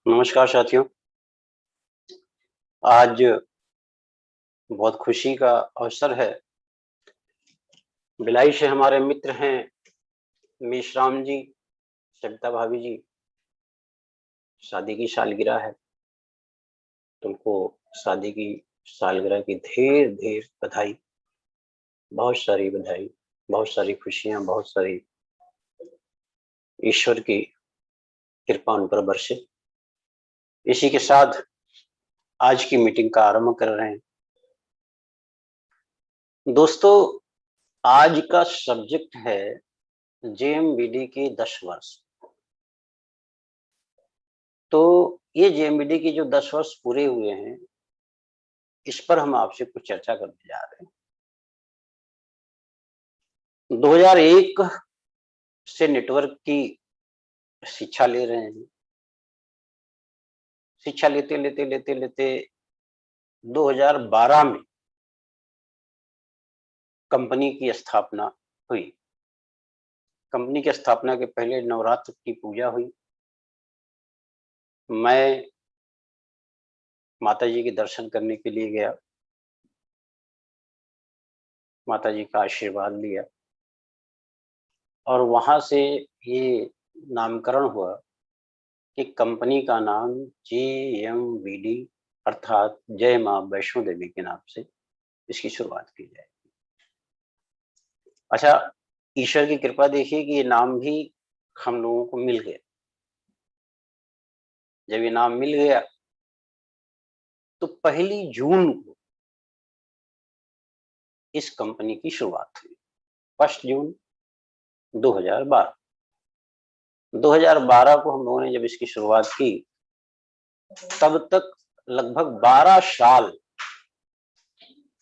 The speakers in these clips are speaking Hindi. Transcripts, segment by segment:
नमस्कार साथियों। आज बहुत खुशी का अवसर है। भिलाई से हमारे मित्र हैं मेशराम जी, सविता भाभी जी, शादी की सालगिरह है। तुमको शादी की सालगिरह की ढेर ढेर बधाई, बहुत सारी बधाई, बहुत सारी खुशियां, बहुत सारी ईश्वर की कृपा उन पर बरसे। इसी के साथ आज की मीटिंग का आरंभ कर रहे हैं। दोस्तों, आज का सब्जेक्ट है जेएमबीडी के 10 वर्ष। तो ये जेएमबीडी के जो 10 वर्ष पूरे हुए हैं, इस पर हम आपसे कुछ चर्चा करने जा रहे हैं। 2001 से नेटवर्क की शिक्षा ले रहे हैं। शिक्षा लेते लेते लेते लेते 2012 में कंपनी की स्थापना हुई। कंपनी की स्थापना के पहले नवरात्र की पूजा हुई। मैं माताजी के दर्शन करने के लिए गया, माताजी का आशीर्वाद लिया और वहां से ये नामकरण हुआ कि कंपनी का नाम जेएमबीडी अर्थात जय मां वैष्णो देवी के नाम से इसकी शुरुआत की जाए। अच्छा, ईश्वर की कृपा देखिए कि ये नाम भी हम लोगों को मिल गया। जब ये नाम मिल गया तो 1 जून को इस कंपनी की शुरुआत हुई। 1 जून 2012। 2012 को हम लोगों ने जब इसकी शुरुआत की, तब तक लगभग 12 साल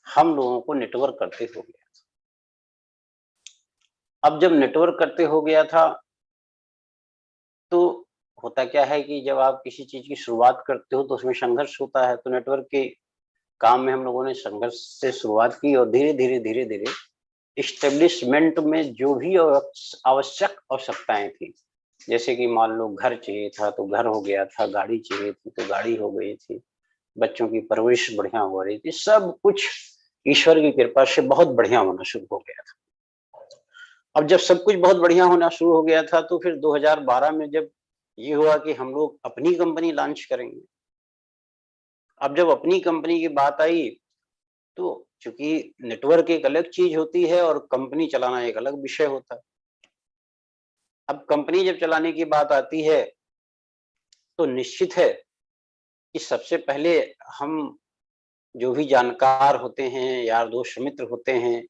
हम लोगों को नेटवर्क करते हो गया। अब जब नेटवर्क करते हो गया था तो होता क्या है कि जब आप किसी चीज की शुरुआत करते हो तो उसमें संघर्ष होता है। तो नेटवर्क के काम में हम लोगों ने संघर्ष से शुरुआत की और धीरे धीरे धीरे धीरे इस्टेब्लिशमेंट में जो भी आवश्यक आवश्यकताएं थी, जैसे कि मान लो घर चाहिए था तो घर हो गया था, गाड़ी चाहिए थी तो गाड़ी हो गई थी, बच्चों की परवरिश बढ़िया हो रही थी, सब कुछ ईश्वर की कृपा से बहुत बढ़िया होना शुरू हो गया था। अब जब सब कुछ बहुत बढ़िया होना शुरू हो गया था तो फिर 2012 में जब ये हुआ कि हम लोग अपनी कंपनी लॉन्च करेंगे। अब जब अपनी कंपनी की बात आई तो चूंकि नेटवर्क एक अलग चीज होती है और कंपनी चलाना एक अलग विषय होता है। अब कंपनी जब चलाने की बात आती है तो निश्चित है कि सबसे पहले हम जो भी जानकार होते हैं, यार दोस्त मित्र होते हैं,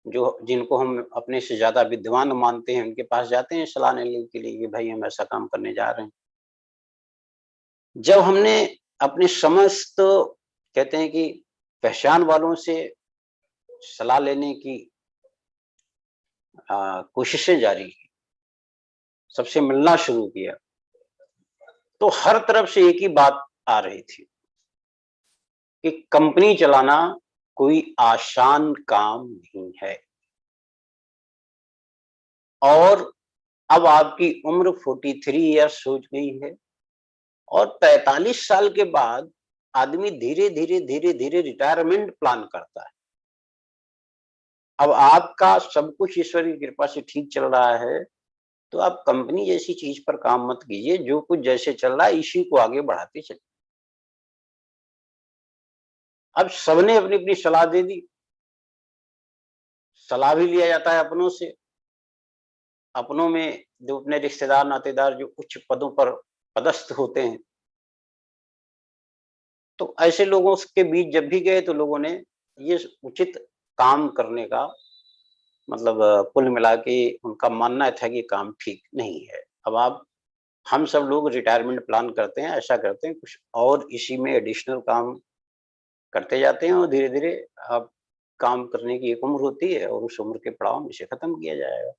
जो जिनको हम अपने से ज्यादा विद्वान मानते हैं, उनके पास जाते हैं सलाह लेने के लिए कि भाई हम ऐसा काम करने जा रहे हैं। जब हमने अपने समस्त कहते हैं कि पहचान वालों से सलाह लेने की कोशिशें जारी की, सबसे मिलना शुरू किया, तो हर तरफ से एक ही बात आ रही थी कि कंपनी चलाना कोई आसान काम नहीं है और अब आपकी उम्र 43 ईयर्स हो गई है और 45 साल के बाद आदमी धीरे धीरे धीरे धीरे रिटायरमेंट प्लान करता है। अब आपका सब कुछ ईश्वर की कृपा से ठीक चल रहा है तो आप कंपनी जैसी चीज पर काम मत कीजिए। जो कुछ जैसे चल रहा है इसी को आगे बढ़ाते चलिए। अब सबने अपनी अपनी सलाह दे दी। सलाह भी लिया जाता है अपनों से। अपनों में जो अपने रिश्तेदार नातेदार जो उच्च पदों पर पदस्थ होते हैं, तो ऐसे लोगों के बीच जब भी गए तो लोगों ने ये उचित काम करने का मतलब कुल मिला के उनका मानना था कि काम ठीक नहीं है। अब आप हम सब लोग रिटायरमेंट प्लान करते हैं, ऐसा करते हैं कुछ और इसी में एडिशनल काम करते जाते हैं और धीरे धीरे आप काम करने की एक उम्र होती है और उस उम्र के पड़ाव में इसे खत्म किया जाएगा।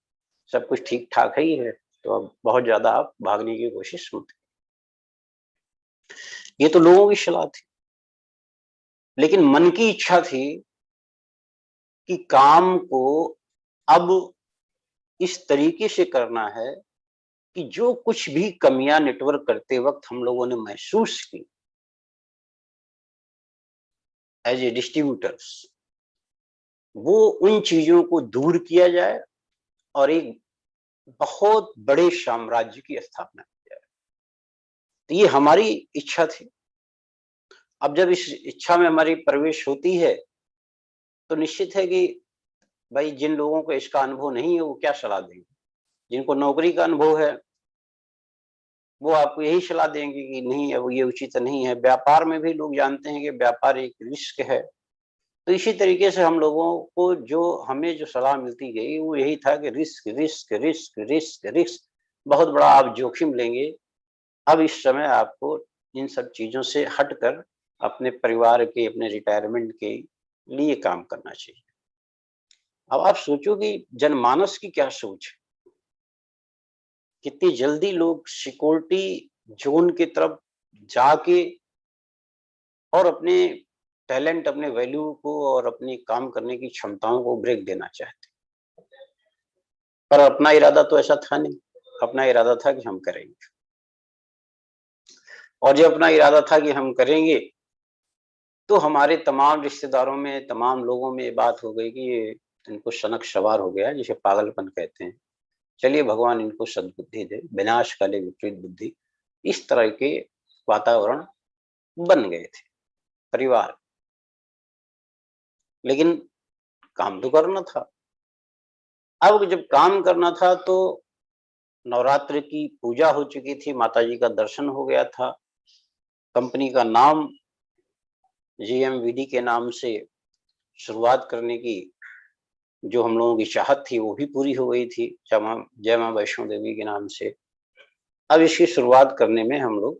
सब कुछ ठीक ठाक ही है तो अब बहुत ज्यादा आप भागने की कोशिश मत। ये तो लोगों की सलाह थी, लेकिन मन की इच्छा थी कि काम को अब इस तरीके से करना है कि जो कुछ भी कमियां नेटवर्क करते वक्त हम लोगों ने महसूस की एज ए डिस्ट्रीब्यूटर्स, वो उन चीजों को दूर किया जाए और एक बहुत बड़े साम्राज्य की स्थापना की जाए। तो ये हमारी इच्छा थी। अब जब इस इच्छा में हमारी प्रवेश होती है तो निश्चित है कि भाई जिन लोगों को इसका अनुभव नहीं है वो क्या सलाह देंगे। जिनको नौकरी का अनुभव है वो आपको यही सलाह देंगे कि नहीं, अब ये उचित नहीं है। व्यापार में भी लोग जानते हैं कि व्यापार एक रिस्क है। तो इसी तरीके से हम लोगों को जो हमें जो सलाह मिलती गई वो यही था कि risk risk risk risk risk, बहुत बड़ा आप जोखिम लेंगे। अब इस समय आपको इन सब चीजों से हटकर अपने परिवार के, अपने रिटायरमेंट के लिए काम करना चाहिए। अब आप सोचो कि जनमानस की क्या सोच है। कितनी जल्दी लोग सिक्योरिटी जोन की तरफ जाके और अपने टैलेंट, अपने वैल्यू को और अपनी काम करने की क्षमताओं को ब्रेक देना चाहते। पर अपना इरादा तो ऐसा था नहीं। अपना इरादा था कि हम करेंगे, और जब अपना इरादा था कि हम करेंगे तो हमारे तमाम रिश्तेदारों में, तमाम लोगों में ये बात हो गई कि ये इनको सनक सवार हो गया, जिसे पागलपन कहते हैं। चलिए भगवान इनको सद्बुद्धि दे, विनाश काले विपरीत बुद्धि। इस तरह के वातावरण बन गए थे परिवार। लेकिन काम तो करना था। अब जब काम करना था तो नवरात्र की पूजा हो चुकी थी, माताजी का दर्शन हो गया था, कंपनी का नाम जीएमवीडी के नाम से शुरुआत करने की जो हम लोगों की चाहत थी वो भी पूरी हो गई थी, जय मां वैष्णो देवी के नाम से। अब इसकी शुरुआत करने में हम लोग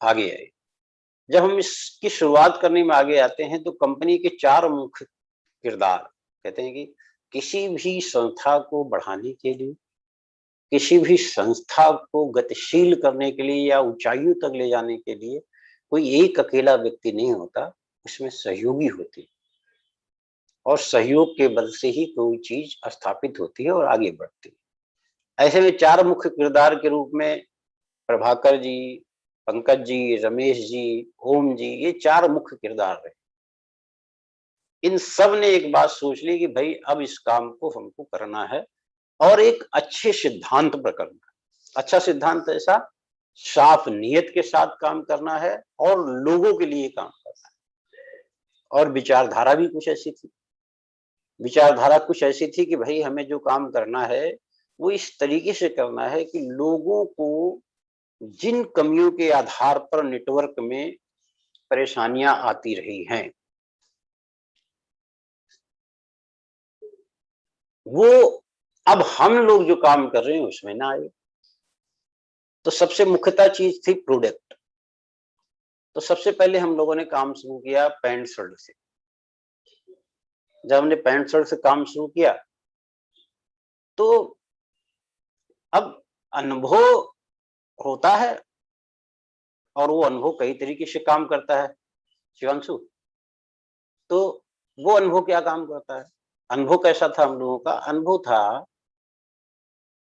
आगे आए। जब हम इसकी शुरुआत करने में आगे आते हैं तो कंपनी के 4 मुख्य किरदार कहते हैं कि किसी भी संस्था को बढ़ाने के लिए, किसी भी संस्था को गतिशील करने के लिए या ऊंचाइयों तक ले जाने के लिए कोई एक अकेला व्यक्ति नहीं होता, इसमें सहयोगी होते हैं। और सहयोग के बल से ही कोई चीज स्थापित होती है और आगे बढ़ती है। ऐसे में 4 मुख्य किरदार के रूप में प्रभाकर जी, पंकज जी, रमेश जी, ओम जी, ये 4 मुख्य किरदार रहे। इन सब ने एक बात सोच ली कि भाई अब इस काम को हमको करना है और एक अच्छे सिद्धांत पर करना है। अच्छा सिद्धांत ऐसा, साफ नियत के साथ काम करना है और लोगों के लिए काम करना है। और विचारधारा भी कुछ ऐसी थी। विचारधारा कुछ ऐसी थी कि भाई हमें जो काम करना है वो इस तरीके से करना है कि लोगों को जिन कमियों के आधार पर नेटवर्क में परेशानियां आती रही हैं, वो अब हम लोग जो काम कर रहे हैं उसमें ना आए। तो सबसे मुख्यतः चीज थी प्रोडक्ट। तो सबसे पहले हम लोगों ने काम शुरू किया पैंट शर्ट से। जब हमने पैंट शर्ट से काम शुरू किया तो अब अनुभव होता है और वो अनुभव कई तरीके से काम करता है शिवांशु। तो वो अनुभव क्या काम करता है? अनुभव कैसा था हम लोगों का? अनुभव था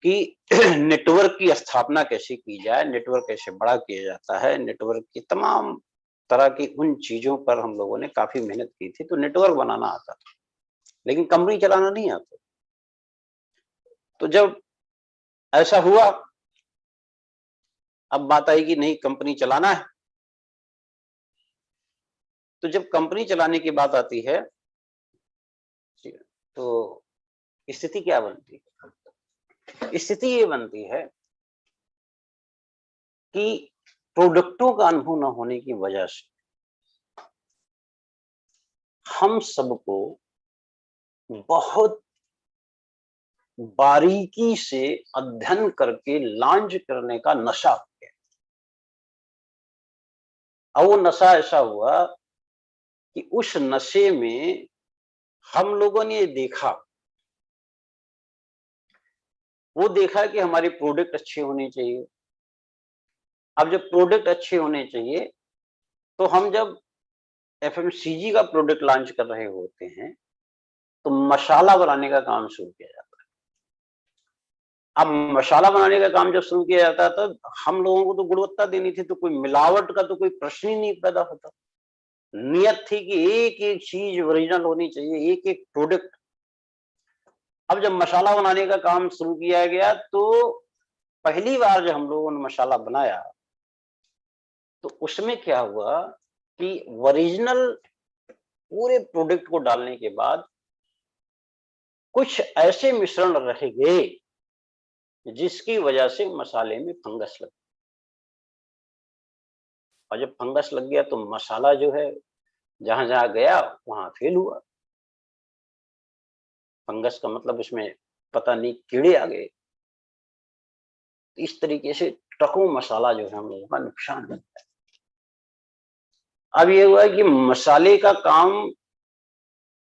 कि नेटवर्क की स्थापना कैसे की जाए, नेटवर्क कैसे बड़ा किया जाता है, नेटवर्क की तमाम तरह की उन चीजों पर हम लोगों ने काफी मेहनत की थी। तो नेटवर्क बनाना आता था लेकिन कंपनी चलाना नहीं आता। तो जब ऐसा हुआ, अब बात आई कि नहीं कंपनी चलाना है। तो जब कंपनी चलाने की बात आती है तो स्थिति क्या बनती है? स्थिति ये बनती है कि प्रोडक्टों का अनुभव न होने की वजह से हम सबको बहुत बारीकी से अध्ययन करके लॉन्च करने का नशा हो गया। और वो नशा ऐसा हुआ कि उस नशे में हम लोगों ने देखा, वो देखा कि हमारे प्रोडक्ट अच्छे होने चाहिए। अब जब प्रोडक्ट अच्छे होने चाहिए तो हम जब एफएमसीजी का प्रोडक्ट लॉन्च कर रहे होते हैं तो मसाला बनाने का काम शुरू किया जाता अब मसाला बनाने का काम जब शुरू किया जाता है तो हम लोगों को तो गुणवत्ता देनी थी, तो कोई मिलावट का तो कोई प्रश्न ही नहीं पैदा होता। नियत थी कि एक एक चीज ओरिजिनल होनी चाहिए, एक एक प्रोडक्ट। अब जब मसाला बनाने का काम शुरू किया गया तो पहली बार जब हम लोगों ने मसाला बनाया तो उसमें क्या हुआ कि ओरिजिनल पूरे प्रोडक्ट को डालने के बाद कुछ ऐसे मिश्रण रह गए जिसकी वजह से मसाले में फंगस लग, और जब फंगस लग गया तो मसाला जो है जहां जहां गया वहां फेल हुआ। फंगस का मतलब इसमें पता नहीं कीड़े आ गए। इस तरीके से ट्रकों मसाला जो है हम लोगों का नुकसान है। अब ये हुआ कि मसाले का काम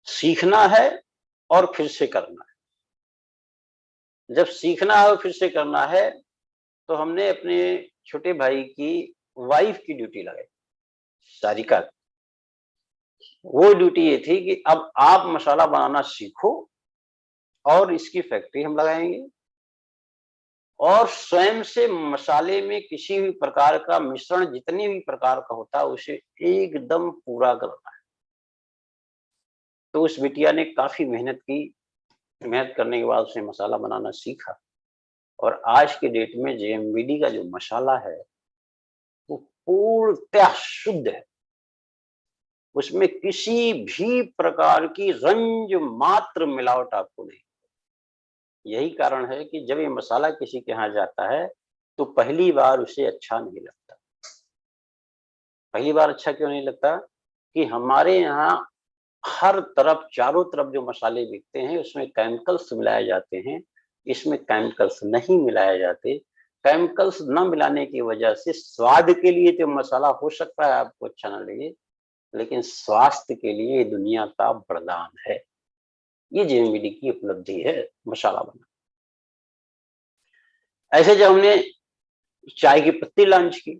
सीखना है और फिर से करना है। जब सीखना है और फिर से करना है तो हमने अपने छोटे भाई की वाइफ की ड्यूटी लगाई, सारिका। वो ड्यूटी ये थी कि अब आप मसाला बनाना सीखो और इसकी फैक्ट्री हम लगाएंगे, और स्वयं से मसाले में किसी भी प्रकार का मिश्रण जितने भी प्रकार का होता है उसे एकदम पूरा करना है। तो उस बिटिया ने काफी मेहनत की। मेहनत करने के बाद उसने मसाला बनाना सीखा, और आज के डेट में जेएमबीडी का जो मसाला है वो पूर्णतः शुद्ध है। उसमें किसी भी प्रकार की रंज मात्र मिलावट आपको नहीं। यही कारण है कि जब ये मसाला किसी के यहाँ जाता है तो पहली बार उसे अच्छा नहीं लगता। पहली बार अच्छा क्यों नहीं लगता कि हमारे यहाँ हर तरफ चारों तरफ जो मसाले बिकते हैं उसमें केमिकल्स मिलाए जाते हैं। इसमें केमिकल्स नहीं मिलाए जाते। केमिकल्स न मिलाने की वजह से स्वाद के लिए जो मसाला हो सकता है आपको अच्छा ना लगे, लेकिन स्वास्थ्य के लिए दुनिया का वरदान है। ये जेएमबीडी की उपलब्धि है मसाला बना। ऐसे जब हमने चाय की पत्ती लॉन्च की,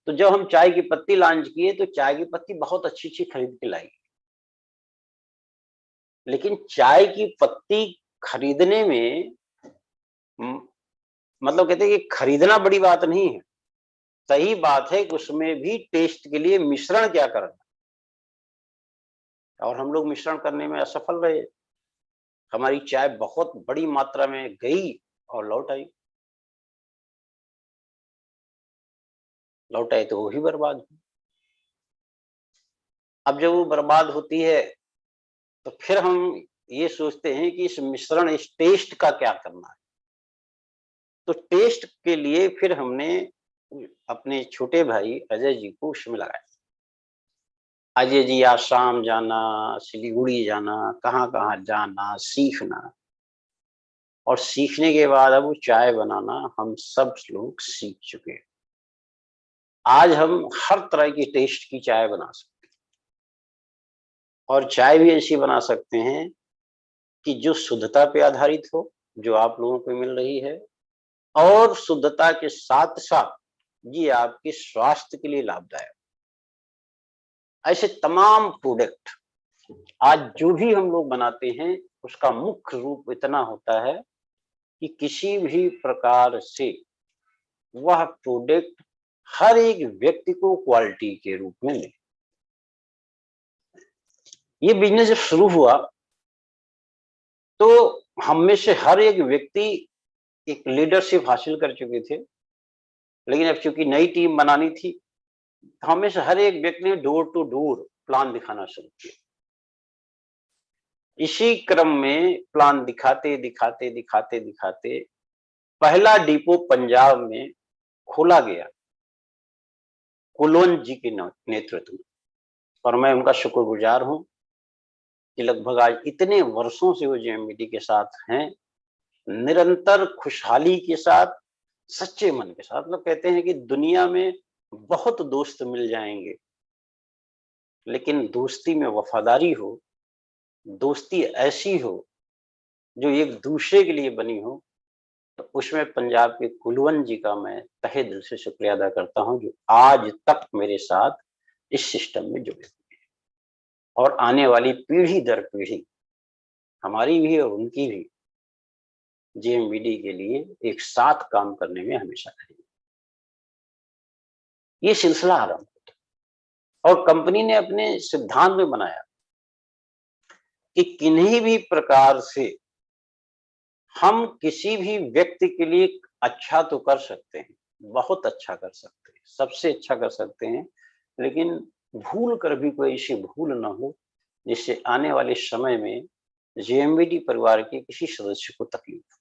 तो जब हम चाय की पत्ती लॉन्च किए तो चाय की पत्ती बहुत अच्छी अच्छी खरीद के लाई। लेकिन चाय की पत्ती खरीदने में मतलब कहते हैं कि खरीदना बड़ी बात नहीं है। सही बात है कि उसमें भी टेस्ट के लिए मिश्रण क्या करना, और हम लोग मिश्रण करने में असफल रहे। हमारी चाय बहुत बड़ी मात्रा में गई और लौट आई। लौट आई तो वो ही बर्बाद हुई। अब जब वो बर्बाद होती है तो फिर हम ये सोचते हैं कि इस मिश्रण, इस टेस्ट का क्या करना है। तो टेस्ट के लिए फिर हमने अपने छोटे भाई अजय जी को उसमें लगाया। अजय जी आसाम जाना, सिलीगुड़ी जाना, कहाँ कहाँ जाना, सीखना, और सीखने के बाद अब वो चाय बनाना हम सब लोग सीख चुके हैं। आज हम हर तरह की टेस्ट की चाय बना सकते हैं, और चाय भी ऐसी बना सकते हैं कि जो शुद्धता पे आधारित हो, जो आप लोगों को मिल रही है, और शुद्धता के साथ साथ ये आपके स्वास्थ्य के लिए लाभदायक। ऐसे तमाम प्रोडक्ट आज जो भी हम लोग बनाते हैं उसका मुख्य रूप इतना होता है कि किसी भी प्रकार से वह प्रोडक्ट हर एक व्यक्ति को क्वालिटी के रूप में मिले। ये बिजनेस जब शुरू हुआ तो हम में से हर एक व्यक्ति एक लीडरशिप हासिल कर चुके थे, लेकिन अब चूंकि नई टीम बनानी थी, हम में से हर एक व्यक्ति ने डोर टू डोर प्लान दिखाना शुरू किया। इसी क्रम में प्लान दिखाते दिखाते दिखाते दिखाते पहला डिपो पंजाब में खोला गया कुलवंत जी के नेतृत्व में, और मैं उनका शुक्रगुजार हूं कि लगभग आज इतने वर्षों से वो जेएमबीडी के साथ हैं, निरंतर खुशहाली के साथ, सच्चे मन के साथ। लोग कहते हैं कि दुनिया में बहुत दोस्त मिल जाएंगे, लेकिन दोस्ती में वफादारी हो, दोस्ती ऐसी हो जो एक दूसरे के लिए बनी हो, तो उसमें पंजाब के कुलवंत जी का मैं तहे दिल से शुक्रिया अदा करता हूं, जो आज तक मेरे साथ इस सिस्टम में जुड़े हुए हैं, और आने वाली पीढ़ी दर पीढ़ी, हमारी भी और उनकी भी, जेएमबीडी के लिए एक साथ काम करने में हमेशा रहेंगे। ये सिलसिला आरंभ होता और कंपनी ने अपने सिद्धांत में बनाया कि किन्हीं भी प्रकार से हम किसी भी व्यक्ति के लिए अच्छा तो कर सकते हैं, बहुत अच्छा कर सकते हैं, सबसे अच्छा कर सकते हैं, लेकिन भूल कर भी कोई ऐसी भूल ना हो जिससे आने वाले समय में जेएमबीडी परिवार के किसी सदस्य को तकलीफ हो।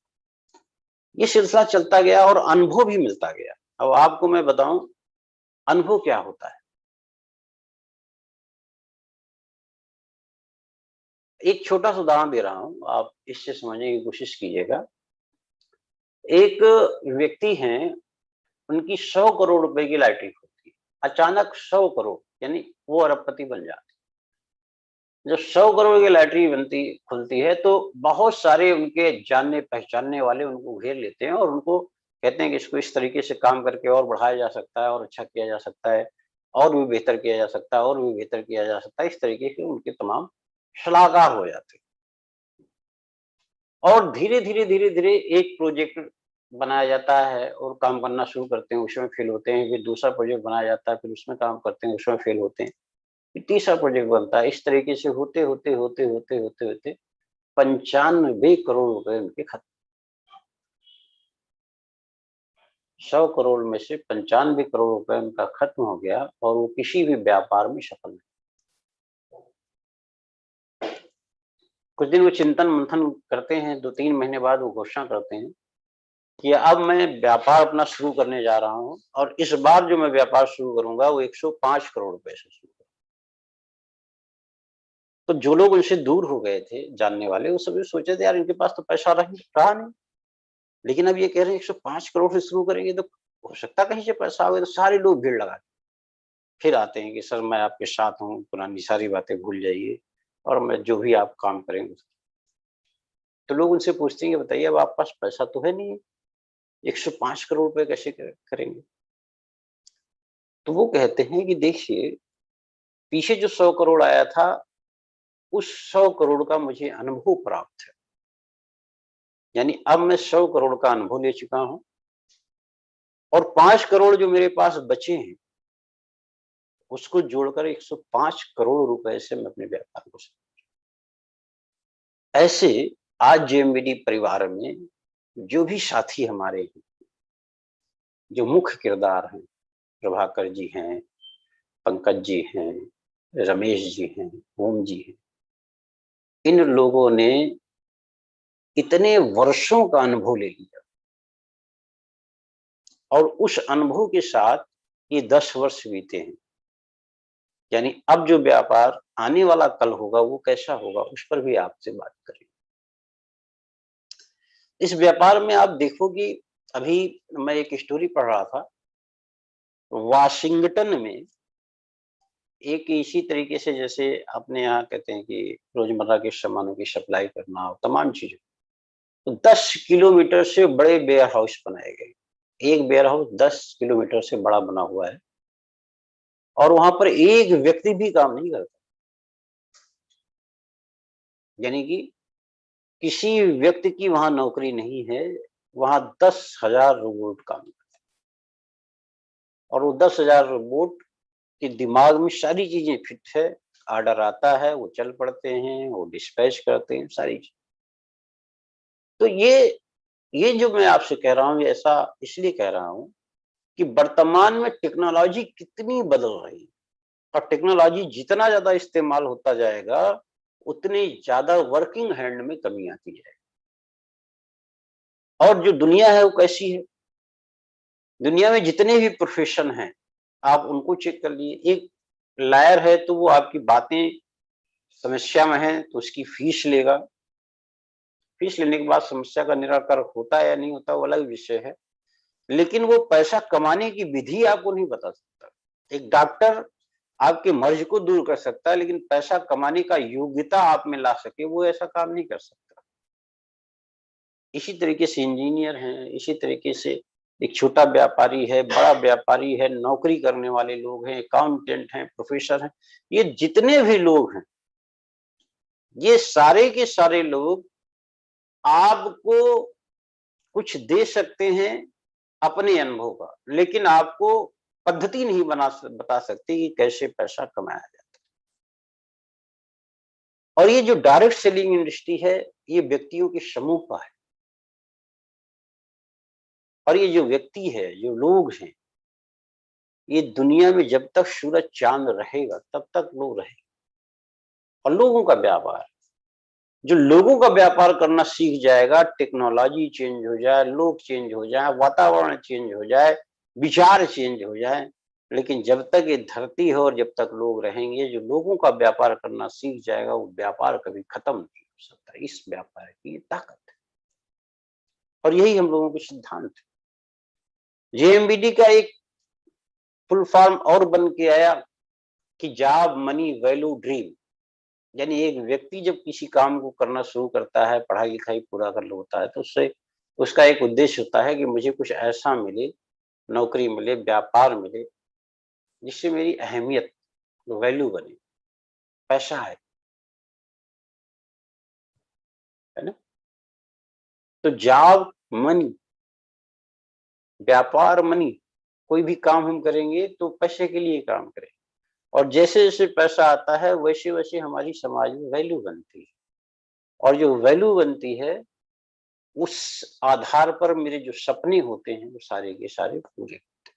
ये सिलसिला चलता गया और अनुभव भी मिलता गया। अब आपको मैं बताऊं अनुभव क्या होता है। एक छोटा सा उदाहरण दे रहा हूं, आप इससे समझने की कोशिश कीजिएगा। एक व्यक्ति हैं, उनकी 100 करोड़ रुपए की लॉटरी होती है। अचानक 100 करोड़ यानी वो अरबपति बन जाते। जब 100 करोड़ की लॉटरी बनती खुलती है तो बहुत सारे उनके जानने पहचानने वाले उनको घेर लेते हैं और उनको कहते हैं कि इसको इस तरीके से काम करके और बढ़ाया जा सकता है और अच्छा किया जा सकता है और भी बेहतर किया जा सकता है और भी बेहतर किया जा सकता है। इस तरीके से उनके तमाम सलाहकार हो जाते हैं और धीरे-धीरे एक प्रोजेक्ट बनाया जाता है और काम करना शुरू करते हैं, उसमें फेल होते हैं, फिर दूसरा प्रोजेक्ट बनाया जाता है, फिर उसमें काम करते हैं, उसमें फेल होते हैं, फिर तीसरा प्रोजेक्ट बनता है। इस तरीके से होते 95 करोड़ रुपए उनके खत्म। 100 करोड़ में से 95 करोड़ रुपए उनका खत्म हो गया और वो किसी भी व्यापार में सफल नहीं। कुछ दिन वो चिंतन मंथन करते हैं, 2-3 महीने बाद वो घोषणा करते हैं कि अब मैं व्यापार अपना शुरू करने जा रहा हूँ और इस बार जो मैं व्यापार शुरू करूंगा वो 105 करोड़ रुपए से शुरू करूंगा। तो जो लोग उनसे दूर हो गए थे जानने वाले, वो सभी सोचे थे यार इनके पास तो पैसा रहा नहीं, लेकिन अब ये कह रहे हैं 105 करोड़ से शुरू करेंगे तो हो सकता है कहीं से पैसा आवे। तो सारे लोग भीड़ लगा फिर आते हैं कि सर मैं आपके साथ हूँ, पुरानी सारी बातें भूल जाइए और मैं जो भी आप काम करेंगे। तो लोग उनसे पूछते हैं कि बताइए अब आपके पास पैसा तो है नहीं है, 105 करोड़ रुपए कैसे करेंगे। तो वो कहते हैं कि देखिए पीछे जो 100 करोड़ आया था उस 100 करोड़ का मुझे अनुभव प्राप्त है, यानी अब मैं 100 करोड़ का अनुभव ले चुका हूं और 5 करोड़ जो मेरे पास बचे हैं उसको जोड़कर 105 करोड़ रुपए से मैं अपने व्यापार को ऐसे आज जेएमबीडी परिवार में जो भी साथी हमारे हैं, जो मुख्य किरदार हैं, प्रभाकर जी हैं, पंकज जी हैं, रमेश जी हैं, ओम जी हैं, इन लोगों ने इतने वर्षों का अनुभव ले लिया और उस अनुभव के साथ ये 10 वर्ष बीते हैं। यानी अब जो व्यापार आने वाला कल होगा वो कैसा होगा उस पर भी आपसे बात करेंगे। इस व्यापार में आप देखो कि अभी मैं एक स्टोरी पढ़ रहा था, वाशिंगटन में एक इसी तरीके से जैसे अपने यहाँ कहते हैं कि रोजमर्रा के सामानों की सप्लाई करना और तमाम चीजें, तो 10 किलोमीटर से बड़े वेयर हाउस बनाए गए। एक वेयर हाउस 10 किलोमीटर से बड़ा बना हुआ है और वहां पर एक व्यक्ति भी काम नहीं करता, यानी कि किसी व्यक्ति की वहां नौकरी नहीं है। वहां 10,000 रोबोट काम करते हैं और वो 10,000 रोबोट के दिमाग में सारी चीजें फिट है। ऑर्डर आता है वो चल पड़ते हैं, वो डिस्पैच करते हैं सारी चीज। तो ये जो मैं आपसे कह रहा हूँ, ये ऐसा इसलिए कह रहा हूँ कि वर्तमान में टेक्नोलॉजी कितनी बदल रही है और टेक्नोलॉजी जितना ज्यादा इस्तेमाल होता जाएगा उतनी ज्यादा वर्किंग हैंड में कमी आती है। और जो दुनिया है वो कैसी है, दुनिया में जितने भी प्रोफेशन हैं आप उनको चेक कर लिए। एक लायर है तो वो आपकी बातें समस्या में है तो उसकी फीस लेगा, फीस लेने के बाद समस्या का निराकरण होता है या नहीं होता वो अलग विषय है, लेकिन वो पैसा कमाने की विधि आपको नहीं बता सकता। एक डॉक्टर आपके मर्ज को दूर कर सकता है लेकिन पैसा कमाने का योग्यता आप में ला सके वो ऐसा काम नहीं कर सकता। इसी तरीके से इंजीनियर हैं, इसी तरीके से एक छोटा व्यापारी है, बड़ा व्यापारी है, नौकरी करने वाले लोग हैं, अकाउंटेंट हैं, प्रोफेसर हैं, ये जितने भी लोग हैं ये सारे के सारे लोग आपको कुछ दे सकते हैं अपने अनुभव का, लेकिन आपको पद्धति नहीं बता सकते कि कैसे पैसा कमाया जाता है। और ये जो डायरेक्ट सेलिंग इंडस्ट्री है, ये व्यक्तियों के समूह का है। और ये जो व्यक्ति है, जो लोग हैं, ये दुनिया में जब तक सूरज चांद रहेगा तब तक लोग रहेंगे। और लोगों का व्यापार, जो लोगों का व्यापार करना सीख जाएगा, टेक्नोलॉजी चेंज हो जाए, लोग चेंज हो जाए, वातावरण चेंज हो जाए, विचार चेंज हो जाए, लेकिन जब तक ये धरती है और जब तक लोग रहेंगे, जो लोगों का व्यापार करना सीख जाएगा, वो व्यापार कभी खत्म नहीं हो सकता। इस व्यापार की ये ताकत है। और यही हम लोगों के सिद्धांत है। जेएमबीडी का एक फुल फॉर्म और बन के आया कि जॉब मनी वैल्यू ड्रीम। यानी एक व्यक्ति जब किसी काम को करना शुरू करता है, पढ़ाई लिखाई पूरा कर होता है, तो उससे उसका एक उद्देश्य होता है कि मुझे कुछ ऐसा मिले, नौकरी मिले, व्यापार मिले, जिससे मेरी अहमियत, वैल्यू बने, पैसा है ना। तो जॉब मनी, व्यापार मनी, कोई भी काम हम करेंगे तो पैसे के लिए काम करें। और जैसे जैसे पैसा आता है, वैसे वैसे हमारी समाज में वैल्यू बनती है। और जो वैल्यू बनती है, उस आधार पर मेरे जो सपने होते हैं, वो सारे के सारे पूरे होते हैं।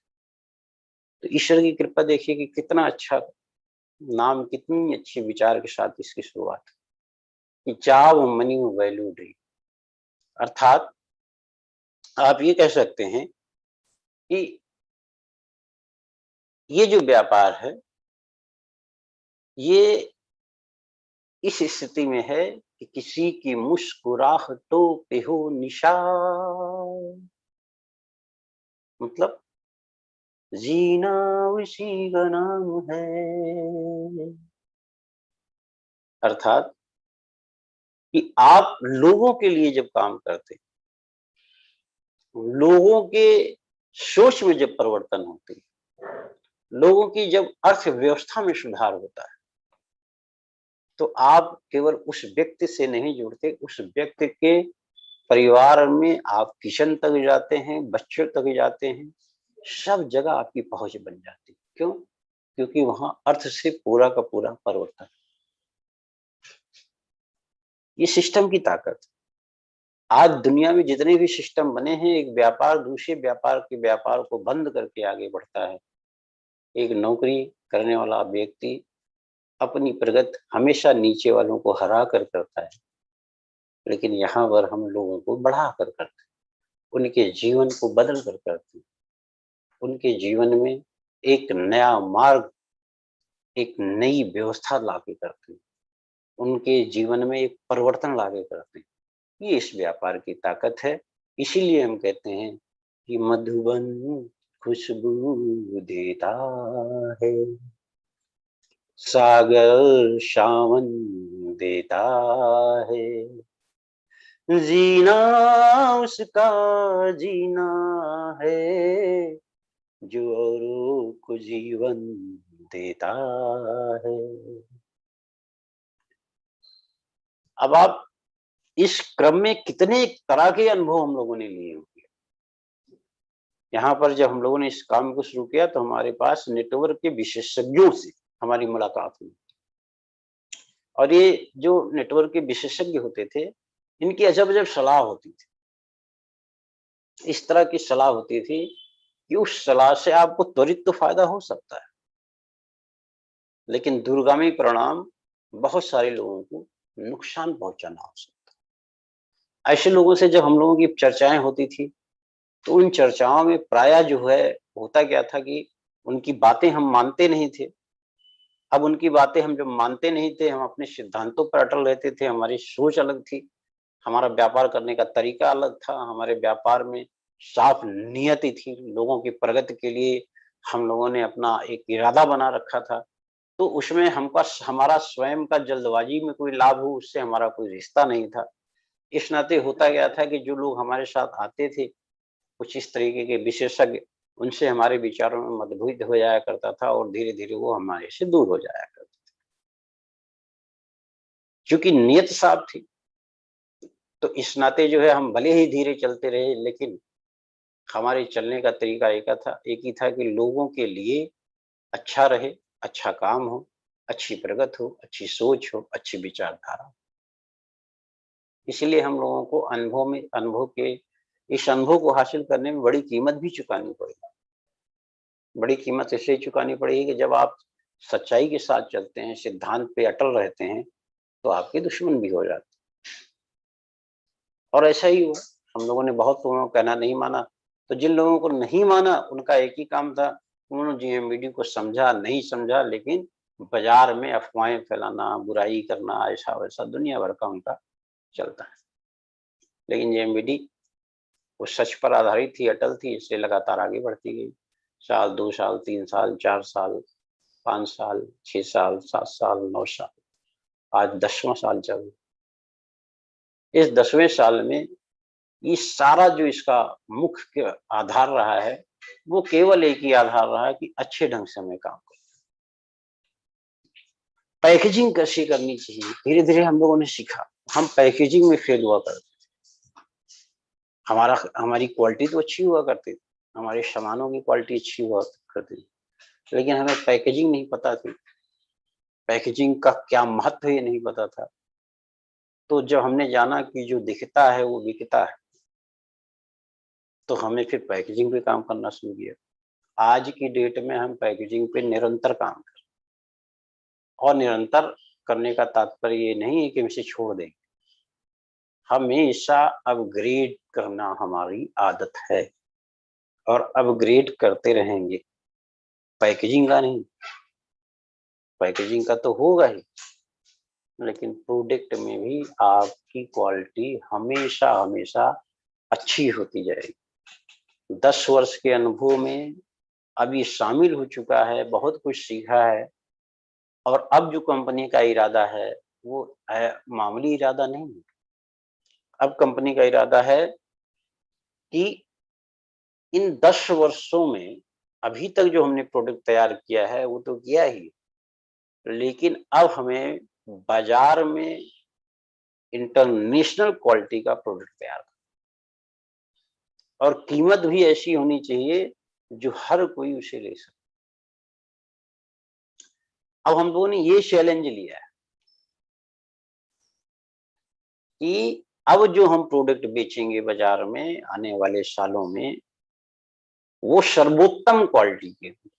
तो ईश्वर की कृपा देखिए कि कितना अच्छा नाम, कितनी अच्छे विचार के साथ इसकी शुरुआत कि चाव मनी वैल्यू ड्रीम। अर्थात आप ये कह सकते हैं कि ये जो व्यापार है, ये इस स्थिति में है कि किसी की मुस्कुराहटों पे हो निशान, मतलब जीना उसी का नाम है। अर्थात कि आप लोगों के लिए जब काम करते, लोगों के सोच में जब परिवर्तन होते, लोगों की जब अर्थव्यवस्था में सुधार होता है, तो आप केवल उस व्यक्ति से नहीं जुड़ते, उस व्यक्ति के परिवार में आप किचन तक जाते हैं, बच्चों तक जाते हैं, सब जगह आपकी पहुंच बन जाती। क्यों? क्योंकि वहां अर्थ से पूरा का पूरा परिवर्तन। ये सिस्टम की ताकत। आज दुनिया में जितने भी सिस्टम बने हैं, एक व्यापार दूसरे व्यापार के व्यापार को बंद करके आगे बढ़ता है। एक नौकरी करने वाला व्यक्ति अपनी प्रगति हमेशा नीचे वालों को हरा कर करता है, लेकिन यहाँ पर हम लोगों को बढ़ा कर करते हैं, उनके जीवन को बदल कर करते हैं, उनके जीवन में एक नया मार्ग, एक नई व्यवस्था लाके करते हैं, उनके जीवन में एक परिवर्तन लाके करते हैं। ये इस व्यापार की ताकत है। इसीलिए हम कहते हैं कि मधुबन खुशबू देता है, सागर सावन देता है, जीना उसका जीना है, जो औरों को जीवन देता है। अब आप इस क्रम में कितने तरह के अनुभव हम लोगों ने लिए होंगे। यहाँ पर जब हम लोगों ने इस काम को शुरू किया, तो हमारे पास नेटवर्क के विशेषज्ञों से हमारी मुलाकात हुई। और ये जो नेटवर्क के विशेषज्ञ होते थे, इनकी अजब-अजब सलाह होती थी। इस तरह की सलाह होती थी कि उस सलाह से आपको त्वरित तो फायदा हो सकता है, लेकिन दूरगामी परिणाम बहुत सारे लोगों को नुकसान पहुंचाना हो सकता है। ऐसे लोगों से जब हम लोगों की चर्चाएं होती थी, तो उन चर्चाओं में प्रायः जो है, होता क्या था कि उनकी बातें हम मानते नहीं थे। अब उनकी बातें हम जब मानते नहीं थे, हम अपने सिद्धांतों पर अटल रहते थे, हमारी सोच अलग थी, हमारा व्यापार करने का तरीका अलग था, हमारे व्यापार में साफ नियति थी, लोगों की प्रगति के लिए हम लोगों ने अपना एक इरादा बना रखा था। तो उसमें हमारा स्वयं का जल्दबाजी में कोई लाभ हो, उससे हमारा कोई रिश्ता नहीं था। इस नाते होता क्या था कि जो लोग हमारे साथ आते थे, कुछ इस तरीके के विशेषज्ञ, उनसे हमारे विचारों में मतभेद हो जाया करता था और धीरे-धीरे वो हमारे से दूर हो जाया करते थे। चूँकि नीयत साफ थी, तो इस नाते जो है हम भले ही धीरे चलते रहे, लेकिन हमारे चलने का तरीका एक ही था कि लोगों के लिए अच्छा रहे, अच्छा काम हो, अच्छी प्रगति हो, अच्छी सोच हो, अच्छी विचारधारा हो। इसलिए हम लोगों को इस अनुभव को हासिल करने में बड़ी कीमत भी चुकानी पड़ी। बड़ी कीमत इसलिए चुकानी पड़ेगी कि जब आप सच्चाई के साथ चलते हैं, सिद्धांत पे अटल रहते हैं, तो आपके दुश्मन भी हो जाते हैं। और ऐसा ही हुआ, हम लोगों ने बहुत लोगों का कहना नहीं माना, तो जिन लोगों को नहीं माना उनका एक ही काम था, उन्होंने जीएमबीडी को समझा, नहीं समझा, लेकिन बाजार में अफवाहें फैलाना, बुराई करना, ऐसा वैसा दुनिया भर का उनका चलता है। लेकिन जीएमबीडी वो सच पर आधारित थी, अटल थी, इसलिए लगातार आगे बढ़ती गई। साल, 2 साल, 3 साल, 4 साल, 5 साल, 6 साल, 7 साल, 9 साल, आज 10वां साल चल रहा है। इस 10वें साल में ये सारा जो इसका मुख्य आधार रहा है, वो केवल एक ही आधार रहा है कि अच्छे ढंग से हमें काम करना। पैकेजिंग कैसी करनी चाहिए, धीरे-धीरे हम लोगों ने सीखा। हम पैकेजिंग में फेल हुआ करते थे। हमारी क्वालिटी तो अच्छी हुआ करती थी, हमारे सामानों की क्वालिटी अच्छी हुआ करती थी, लेकिन हमें पैकेजिंग नहीं पता थी। पैकेजिंग का क्या महत्व है ये नहीं पता था। तो जब हमने जाना कि जो दिखता है वो बिकता है, तो हमने फिर पैकेजिंग पे काम करना शुरू किया। आज की डेट में हम पैकेजिंग पे निरंतर काम कर रहे हैं, और निरंतर करने का तात्पर्य ये नहीं है कि हम इसे छोड़ दें। हमेशा अपग्रेड करना हमारी आदत है, और अपग्रेड करते रहेंगे। पैकेजिंग का नहीं, पैकेजिंग का तो होगा ही, लेकिन प्रोडक्ट में भी आपकी क्वालिटी हमेशा हमेशा अच्छी होती जाएगी। 10 वर्ष के अनुभव में अब ये शामिल हो चुका है, बहुत कुछ सीखा है, और अब जो कंपनी का इरादा है वो मामूली इरादा नहीं है। अब कंपनी का इरादा है कि इन 10 वर्षों में अभी तक जो हमने प्रोडक्ट तैयार किया है वो तो किया ही, लेकिन अब हमें बाजार में इंटरनेशनल क्वालिटी का प्रोडक्ट तैयार करना, और कीमत भी ऐसी होनी चाहिए जो हर कोई उसे ले सके। अब हम लोगों ने ये चैलेंज लिया है कि अब जो हम प्रोडक्ट बेचेंगे बाजार में आने वाले सालों में, वो सर्वोत्तम क्वालिटी के हों,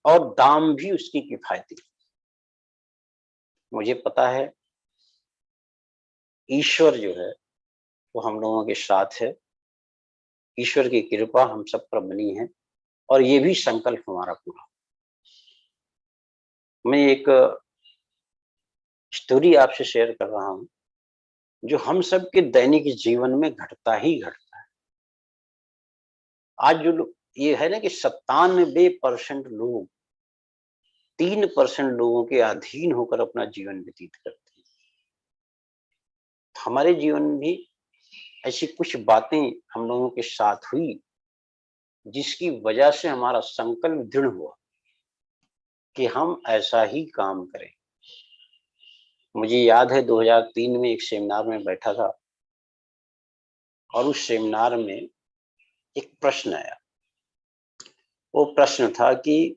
और दाम भी उसकी किफायती। मुझे पता है ईश्वर जो है वो हम लोगों के साथ है, ईश्वर की कृपा हम सब पर बनी है, और ये भी संकल्प हमारा पूरा। मैं एक स्टोरी आपसे शेयर कर रहा हूँ, जो हम सब के दैनिक जीवन में घटता ही घटता है। आज जो लोग, ये है ना कि 97% लोग 3% लोगों के अधीन होकर अपना जीवन व्यतीत करते हैं। हमारे जीवन में भी ऐसी कुछ बातें हम लोगों के साथ हुई, जिसकी वजह से हमारा संकल्प दृढ़ हुआ कि हम ऐसा ही काम करें। मुझे याद है 2003 में एक सेमिनार में बैठा था, और उस सेमिनार में एक प्रश्न आया। वो प्रश्न था कि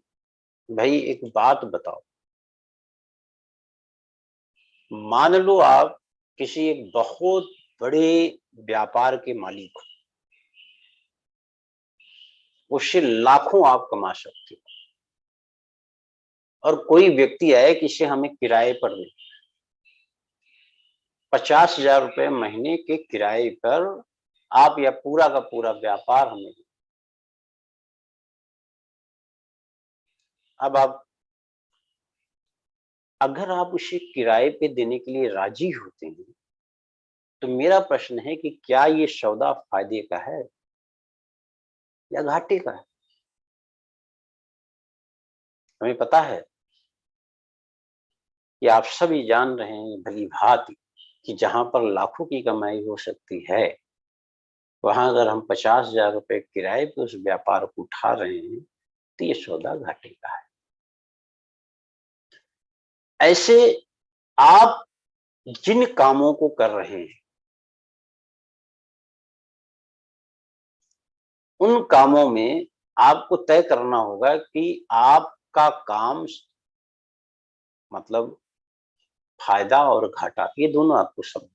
भाई एक बात बताओ, मान लो आप किसी एक बहुत बड़े व्यापार के मालिक हो, उससे लाखों आप कमा सकते हो, और कोई व्यक्ति आए कि इसे हमें किराए पर दे, 50,000 रुपए महीने के किराए पर आप या पूरा का पूरा व्यापार हमें दे। अब आप, अगर आप उसे किराए पे देने के लिए राजी होते हैं, तो मेरा प्रश्न है कि क्या ये सौदा फायदे का है या घाटे का है? हमें पता है कि आप सभी जान रहे हैं भली-भांति कि जहां पर लाखों की कमाई हो सकती है, वहां अगर हम 50,000 रुपए किराए पे उस व्यापार को उठा रहे हैं, तो ये सौदा घाटे का है। ऐसे आप जिन कामों को कर रहे हैं, उन कामों में आपको तय करना होगा कि आपका काम मतलब फायदा और घाटा ये दोनों आपको समझ।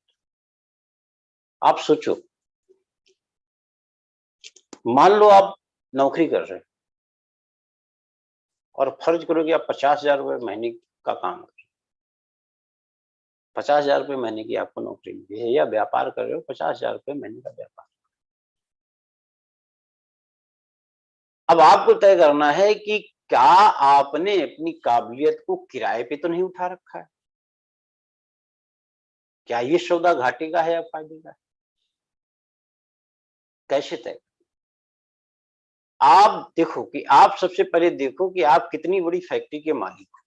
आप सोचो, मान लो आप नौकरी कर रहे हैं और फर्ज करो कि आप 50,000 रुपए महीने का काम कर रहे हैं। 50,000 रुपए महीने की आपको नौकरी मिली है या व्यापार कर रहे हो, 50,000 रुपए महीने का व्यापार। अब आपको तय करना है कि क्या आपने अपनी काबिलियत को किराए पे तो नहीं उठा रखा है? क्या ये सौदा घाटे का है या फायदे का है? कैसे तय? आप देखो कि आप सबसे पहले देखो कि आप कितनी बड़ी फैक्ट्री के मालिक हो।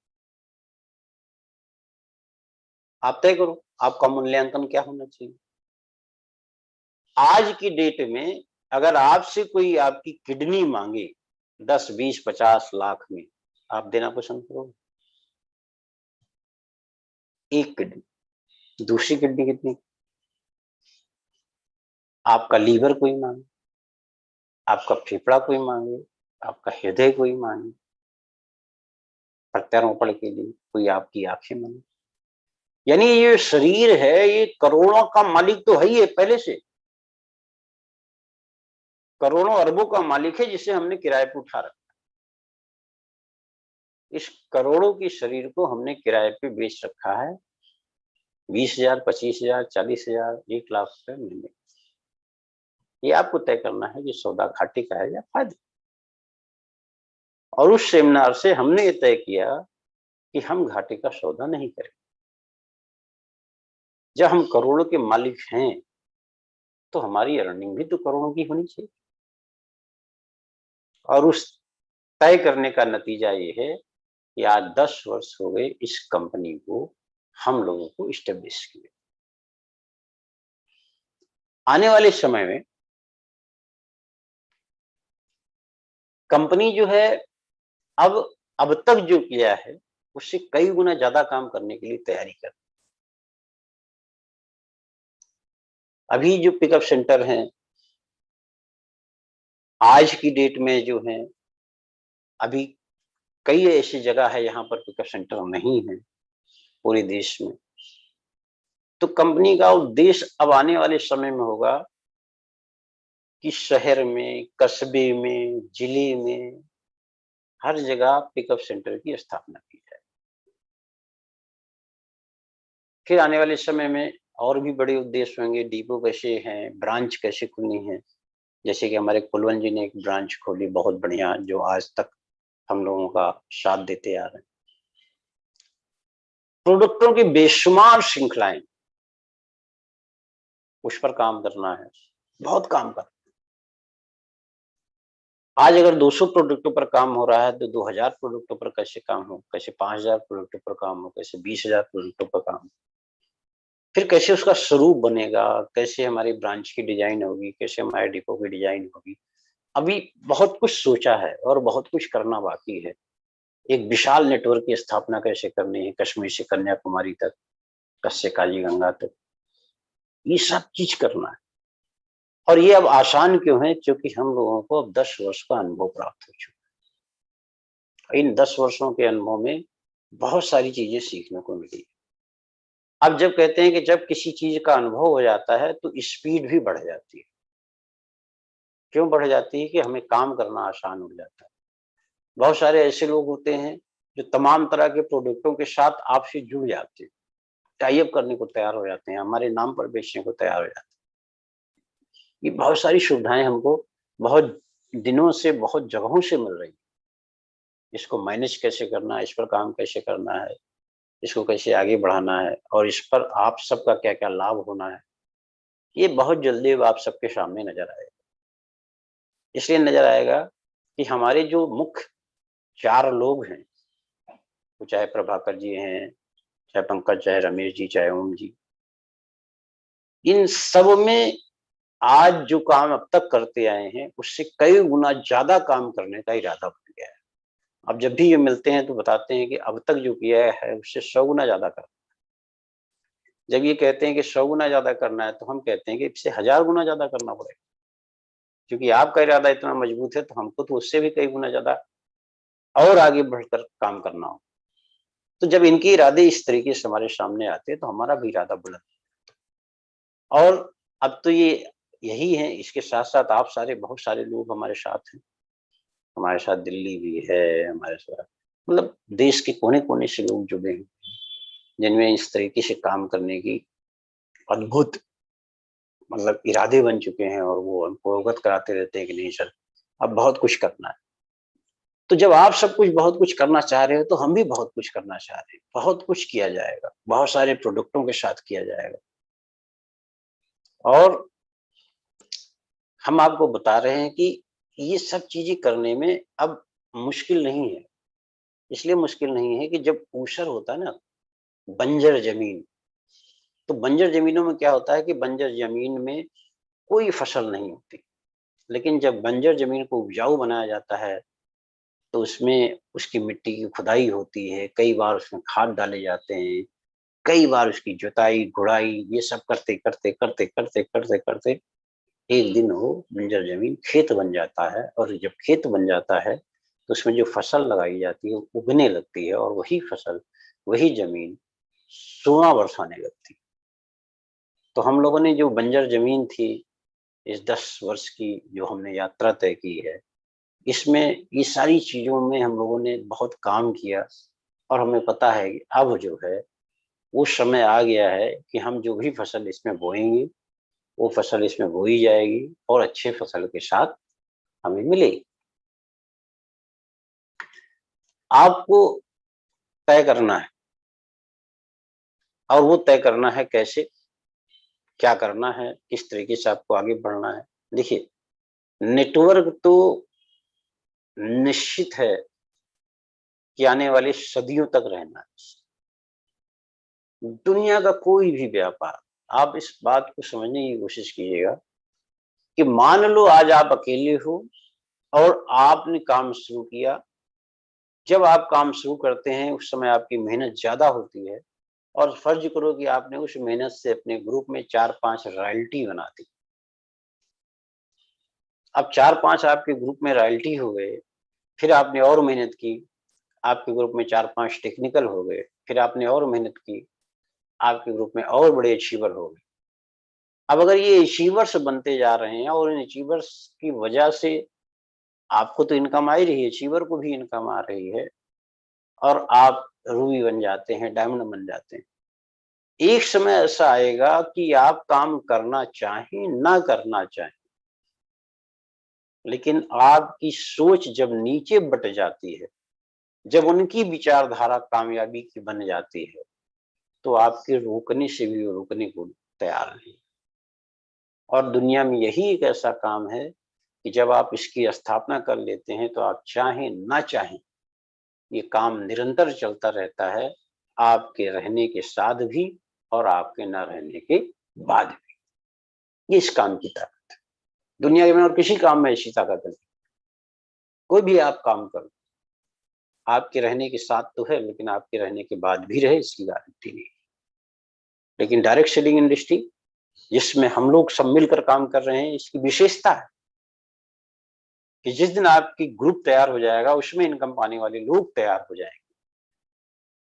आप तय करो, आपका मूल्यांकन क्या होना चाहिए? आज की डेट में अगर आपसे कोई आपकी किडनी मांगे 10, 20, 50 लाख में, आप देना पसंद करोगे? एक किडनी, दूसरी किडनी कितनी? आपका लीवर कोई मांगे, आपका फेफड़ा कोई मांगे, आपका हृदय कोई मांगे, प्रत्यारोपण के लिए कोई आपकी आंखें मांगे। यानी ये शरीर है, ये करोड़ों का मालिक तो है ही है पहले से। करोड़ों अरबों का मालिक है जिसे हमने किराए पे उठा रखा। इस करोड़ों के शरीर को हमने किराए पे बेच रखा है 20,000, 25,000, 40,000, 1,00,000 रुपए महीने। ये आपको तय करना है कि सौदा घाटे का है या फायदे। और उस सेमिनार से हमने ये तय किया कि हम घाटे का सौदा नहीं करें। जब हम करोड़ों के मालिक हैं तो हमारी अर्निंग भी तो करोड़ों की होनी चाहिए। और उस तय करने का नतीजा ये है कि आज 10 वर्ष हो गए इस कंपनी को हम लोगों को इस्टेब्लिश किए। आने वाले समय में कंपनी जो है अब अब तक जो किया है उससे कई गुना ज्यादा काम करने के लिए तैयारी कर। अभी जो पिकअप सेंटर हैं आज की डेट में जो है, अभी कई ऐसी जगह है यहाँ पर पिकअप सेंटर नहीं है पूरे देश में। तो कंपनी का उद्देश्य अब आने वाले समय में होगा कि शहर में, कस्बे में, जिले में हर जगह पिकअप सेंटर की स्थापना की जाए। फिर आने वाले समय में और भी बड़े उद्देश्य होंगे, डिपो कैसे हैं, ब्रांच कैसे खुलनी है। जैसे कि हमारे कुलवंत जी ने एक ब्रांच खोली बहुत बढ़िया, जो आज तक हम लोगों का साथ देते आ रहे हैं। प्रोडक्टों की बेशुमार श्रृंखलाएं, उस पर काम करना है, बहुत काम कर। आज अगर 200 प्रोडक्टों पर काम हो रहा है तो 2000 प्रोडक्टों पर कैसे काम हो, कैसे 5000 प्रोडक्टों पर काम हो, कैसे 20,000 प्रोडक्टों पर काम हो। फिर कैसे उसका स्वरूप बनेगा, कैसे हमारी ब्रांच की डिजाइन होगी, कैसे हमारे डिपो की डिजाइन होगी। अभी बहुत कुछ सोचा है और बहुत कुछ करना बाकी है। एक विशाल नेटवर्क की स्थापना कैसे करनी है, कश्मीर से कन्याकुमारी तक, कच्छ से कालीगंगा तक, ये सब चीज करना है। और ये अब आसान क्यों है? क्योंकि हम लोगों को अब 10 वर्ष का अनुभव प्राप्त हो चुका है। इन 10 वर्षों के अनुभव में बहुत सारी चीजें सीखने को मिली। अब जब कहते हैं कि जब किसी चीज का अनुभव हो जाता है तो स्पीड भी बढ़ जाती है। क्यों बढ़ जाती है? कि हमें काम करना आसान हो जाता है। बहुत सारे ऐसे लोग होते हैं जो तमाम तरह के प्रोडक्टों के साथ आपसे जुड़ जाते हैं, टाई अप करने को तैयार हो जाते हैं, हमारे नाम पर बेचने को तैयार हो जाते हैं। ये बहुत सारी सुविधाएं हमको बहुत दिनों से, बहुत जगहों से मिल रही है। इसको मैनेज कैसे करना है, इस पर काम कैसे करना है, इसको कैसे आगे बढ़ाना है और इस पर आप सबका क्या-क्या लाभ होना है, ये बहुत जल्दी अब आप सबके सामने नज़र आएगा। इसलिए नज़र आएगा कि हमारे जो मुख्य 4 लोग हैं, वो चाहे प्रभाकर जी हैं, चाहे पंकज, चाहे रमेश जी, चाहे ओम जी, इन सब में आज जो काम अब तक करते आए हैं, उससे कई गुना ज़्यादा काम करने का इरादा बन गया है। अब जब भी ये मिलते हैं तो बताते हैं कि अब तक जो किया है उससे 100 गुना ज़्यादा कर। जब ये कहते हैं कि 100 गुना ज़्यादा करना है तो हम कहते हैं कि इससे 1000 गुना ज़्यादा करना पड़ेगा। क्योंकि आपका इरादा इतना मजबूत है तो हमको तो उससे भी कई गुना ज्यादा और आगे बढ़कर काम करना हो। तो जब इनके इरादे इस तरीके से हमारे सामने आते हैं तो हमारा भी इरादा बुलंद। और अब तो ये यही है, इसके साथ-साथ आप सारे बहुत सारे लोग हमारे साथ हैं। हमारे साथ दिल्ली भी है, हमारे साथ मतलब देश के कोने-कोने से लोग जुड़े हैं, जिनमें इस तरीके से काम करने की अद्भुत मतलब इरादे बन चुके हैं और वो हमको अवगत कराते रहते हैं कि नहीं सर, अब बहुत कुछ करना है। तो जब आप सब कुछ बहुत कुछ करना चाह रहे हो तो हम भी बहुत कुछ करना चाह रहे हैं। बहुत कुछ किया जाएगा, बहुत सारे प्रोडक्टों के साथ किया जाएगा। और हम आपको बता रहे हैं कि ये सब चीज़ें करने में अब मुश्किल नहीं है। इसलिए मुश्किल नहीं है कि जब ऊसर होता है ना, बंजर ज़मीन, तो बंजर ज़मीनों में क्या होता है कि बंजर ज़मीन में कोई फसल नहीं होती। लेकिन जब बंजर ज़मीन को उपजाऊ बनाया जाता है, तो उसमें उसकी मिट्टी की खुदाई होती है, कई बार उसमें खाद डाले जाते हैं, कई बार उसकी जुताई, गुड़ाई ये सब करते एक दिन वो बंजर ज़मीन खेत बन जाता है और जब खेत बन जाता है, तो उसमें जो फसल लगाई जाती है, वो उगने लगती है और वही फसल, वही ज़मीन 16 वर्ष आने लगती है। तो हम लोगों ने जो बंजर ज़मीन थी, इस 10 वर्ष की जो हमने यात्रा तय की है, इसमें ये सारी चीज़ों में हम लोगों ने बहुत काम किया और हमें पता है कि अब जो है, वो समय आ गया है कि हम जो भी फसल इसमें बोएँगे, वो फसल इसमें बोई जाएगी और अच्छे फसल के साथ हमें मिलेगी। आपको तय करना है और वो तय करना है कैसे, क्या करना है, किस तरीके से आपको आगे बढ़ना है। देखिए, नेटवर्क तो निश्चित है कि आने वाली सदियों तक रहना है। दुनिया का कोई भी व्यापार, आप इस बात को समझने की कोशिश कीजिएगा कि मान लो आज आप अकेले हो और आपने काम शुरू किया। जब आप काम शुरू करते हैं, उस समय आपकी मेहनत ज़्यादा होती है और फ़र्ज़ करो कि आपने उस मेहनत से अपने ग्रुप में 4-5 रॉयल्टी बना दी। अब 4-5 आपके ग्रुप में रॉयल्टी हो गए, फिर आपने और मेहनत की, आपके ग्रुप में 4-5 टेक्निकल हो गए, फिर आपने और मेहनत की, आपके ग्रुप में और बड़े अचीवर हो गए। अब अगर ये अचीवर्स बनते जा रहे हैं और इन अचीवर्स की वजह से आपको तो इनकम आ ही रही है, अचीवर को भी इनकम आ रही है और आप रूबी बन जाते हैं, डायमंड बन जाते हैं। एक समय ऐसा आएगा कि आप काम करना चाहें, ना करना चाहें, लेकिन आपकी सोच जब नीचे बट जाती है, जब उनकी विचारधारा कामयाबी की बन जाती है, तो आपके रोकने से भी वो रुकने को तैयार नहीं। और दुनिया में यही एक ऐसा काम है कि जब आप इसकी स्थापना कर लेते हैं, तो आप चाहें, ना चाहें, ये काम निरंतर चलता रहता है, आपके रहने के साथ भी और आपके ना रहने के बाद भी। ये इस काम की ताकत है। दुनिया में और किसी काम में ऐसी ताकत नहीं। कोई भी आप काम करो, आपके रहने के साथ तो है, लेकिन आपके रहने के बाद भी रहे इसकी गारंटी नहीं। लेकिन डायरेक्ट सेलिंग इंडस्ट्री जिसमें हम लोग सब मिलकर काम कर रहे हैं, इसकी विशेषता है कि जिस दिन आपकी ग्रुप तैयार हो जाएगा, उसमें इनकम पाने वाले लोग तैयार हो जाएंगे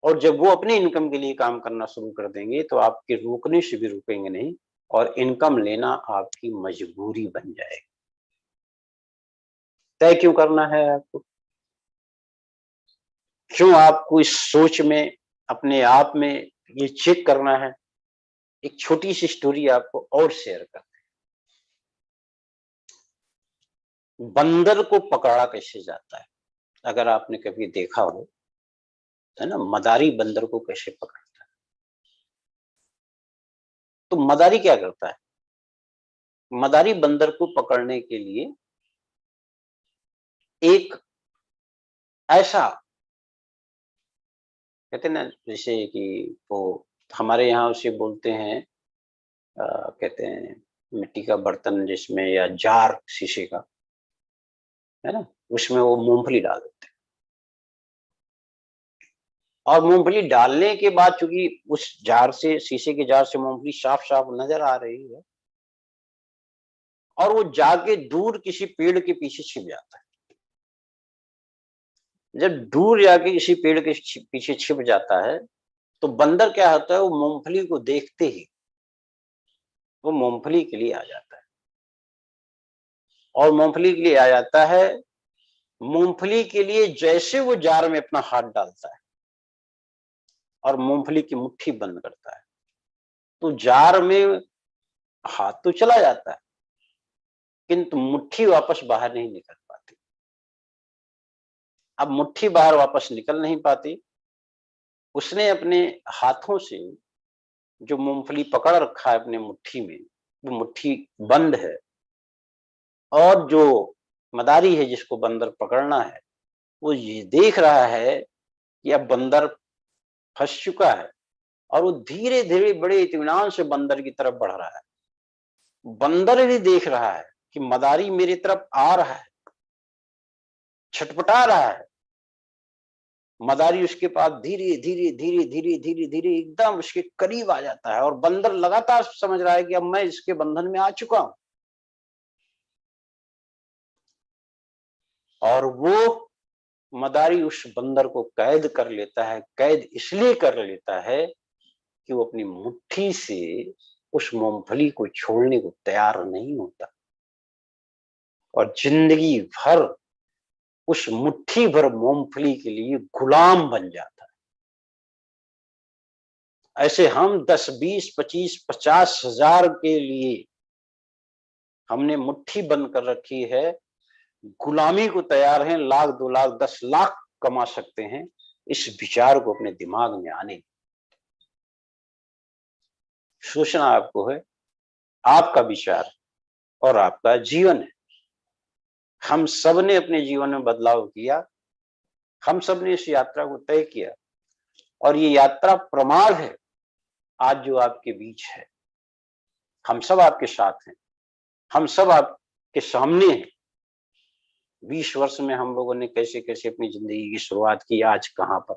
और जब वो अपने इनकम के लिए काम करना शुरू कर देंगे, तो आपके रोकने से भी रुकेंगे नहीं और इनकम लेना आपकी मजबूरी बन जाएगी। तय क्यों करना है आपको? क्यों आपको इस सोच में, अपने आप में ये चेक करना है? एक छोटी सी स्टोरी आपको और शेयर करते हैं। बंदर को पकड़ा कैसे जाता है? अगर आपने कभी देखा हो, है ना, मदारी बंदर को कैसे पकड़ता है? तो मदारी क्या करता है? मदारी बंदर को पकड़ने के लिए एक ऐसा, कहते हैं ना, जैसे कि वो हमारे यहाँ उसे बोलते हैं, कहते हैं मिट्टी का बर्तन जिसमें, या जार शीशे का, है ना, उसमें वो मूंगफली डाल देते हैं और मूंगफली डालने के बाद चूंकि उस जार से, शीशे के जार से मूंगफली साफ साफ नजर आ रही है, और वो जाके दूर किसी पेड़ के पीछे छिप जाता है। जब दूर जाके किसी पेड़ के पीछे छिप जाता है तो बंदर क्या होता है, वो मूंगफली को देखते ही वो मूंगफली के लिए आ जाता है, और मूंगफली के लिए आ जाता है। मूंगफली के लिए जैसे वो जार में अपना हाथ डालता है और मूंगफली की मुट्ठी बंद करता है, तो जार में हाथ तो चला जाता है किंतु मुट्ठी वापस बाहर नहीं निकल पाती। अब मुट्ठी बाहर वापस निकल नहीं पाती, उसने अपने हाथों से जो मूंगफली पकड़ रखा है अपने मुट्ठी में, वो मुट्ठी बंद है, और जो मदारी है जिसको बंदर पकड़ना है, वो ये देख रहा है कि अब बंदर फंस चुका है, और वो धीरे धीरे बड़े इत्मीनान से बंदर की तरफ बढ़ रहा है। बंदर भी देख रहा है कि मदारी मेरी तरफ आ रहा है, छटपटा रहा है। मदारी उसके पास धीरे धीरे धीरे धीरे धीरे धीरे एकदम उसके करीब आ जाता है, और बंदर लगातार समझ रहा है कि अब मैं इसके बंधन में आ चुका हूं। और वो मदारी उस बंदर को कैद कर लेता है। कैद इसलिए कर लेता है कि वो अपनी मुट्ठी से उस मूंगफली को छोड़ने को तैयार नहीं होता, और जिंदगी भर उस मुट्ठी भर मूंगफली के लिए गुलाम बन जाता है। ऐसे हम 10, 20, 25, 50,000 के लिए हमने मुट्ठी बंद कर रखी है, गुलामी को तैयार हैं, लाख, 2 लाख, 10 लाख कमा सकते हैं। इस विचार को अपने दिमाग में आने सोचना आपको है, आपका विचार और आपका जीवन है। हम सब ने अपने जीवन में बदलाव किया, हम सब ने इस यात्रा को तय किया, और ये यात्रा प्रमाण है आज जो आपके बीच है। हम सब आपके साथ हैं, हम सब आपके सामने हैं। 20 वर्ष में हम लोगों ने कैसे कैसे अपनी जिंदगी की शुरुआत की, आज कहां पर,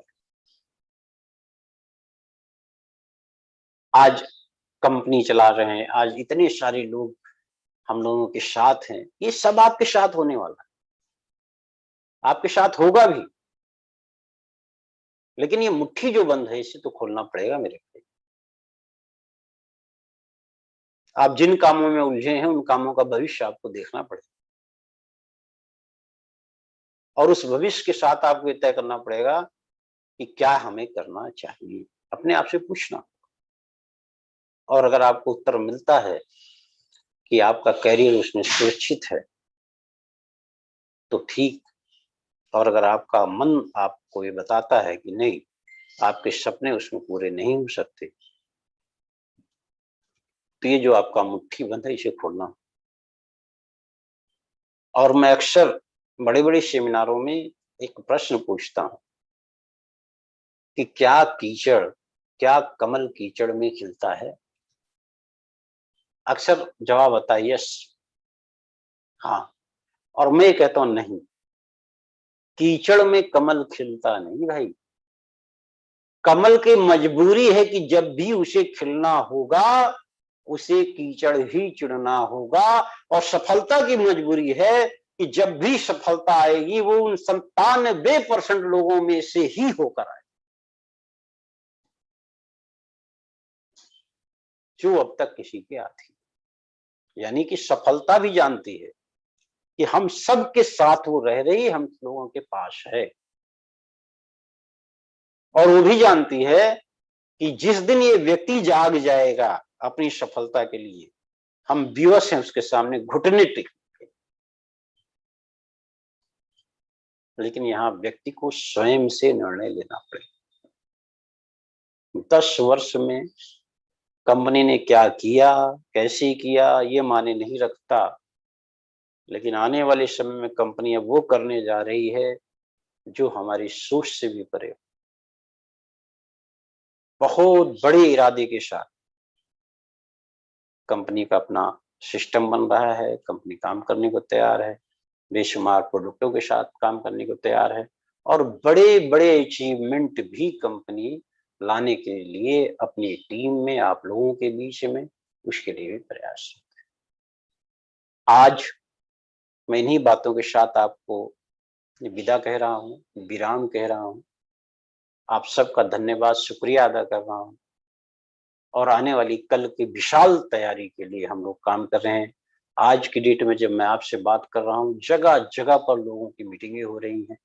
आज कंपनी चला रहे हैं, आज इतने सारे लोग हम लोगों के साथ हैं। ये सब आपके साथ होने वाला है, आपके साथ होगा भी, लेकिन ये मुट्ठी जो बंद है इसे तो खोलना पड़ेगा मेरे भाई। आप जिन कामों में उलझे हैं उन कामों का भविष्य आपको देखना पड़ेगा, और उस भविष्य के साथ आपको ये तय करना पड़ेगा कि क्या हमें करना चाहिए। अपने आप से पूछना, और अगर आपको उत्तर मिलता है कि आपका करियर उसमें सुरक्षित है तो ठीक, और अगर आपका मन आपको ये बताता है कि नहीं, आपके सपने उसमें पूरे नहीं हो सकते, तो ये जो आपका मुट्ठी बंद है इसे खोलना। और मैं अक्सर बड़े-बड़े सेमिनारों में एक प्रश्न पूछता हूँ कि क्या कमल कीचड़ में खिलता है? अक्सर जवाब आता है यस, हाँ, और मैं कहता हूँ नहीं, कीचड़ में कमल खिलता नहीं भाई। कमल की मजबूरी है कि जब भी उसे खिलना होगा, उसे कीचड़ ही चुनना होगा, और सफलता की मजबूरी है कि जब भी सफलता आएगी वो उन 97% लोगों में से ही होकर आए जो अब तक किसी के आती। यानी कि सफलता भी जानती है कि हम सबके साथ वो रह रही, हम लोगों के पास है, और वो भी जानती है कि जिस दिन ये व्यक्ति जाग जाएगा अपनी सफलता के लिए, हम विवश हैं उसके सामने घुटने टेक। लेकिन यहाँ व्यक्ति को स्वयं से निर्णय लेना पड़ेगा। 10 वर्ष में कंपनी ने क्या किया, कैसे किया, ये मायने नहीं रखता, लेकिन आने वाले समय में कंपनी अब वो करने जा रही है जो हमारी सोच से भी परे, बहुत बड़े इरादे के साथ कंपनी का अपना सिस्टम बन रहा है, कंपनी काम करने को तैयार है, बेशुमार प्रोडक्टों के साथ काम करने को तैयार है, और बड़े-बड़े अचीवमेंट भी कंपनी लाने के लिए अपनी टीम में, आप लोगों के बीच में, उसके लिए भी प्रयास। आज मैं इन्हीं बातों के साथ आपको विदा कह रहा हूँ, विराम कह रहा हूँ। आप सबका धन्यवाद, शुक्रिया अदा कर रहा हूँ और आने वाली कल की विशाल तैयारी के लिए हम लोग काम कर रहे हैं। आज की डेट में जब मैं आपसे बात कर रहा हूँ, जगह-जगह पर लोगों की मीटिंगें हो रही हैं,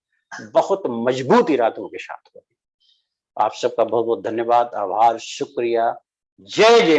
बहुत मजबूत इरादों के साथ हो रही हैं। आप सबका बहुत-बहुत धन्यवाद, आभार, शुक्रिया। जय जय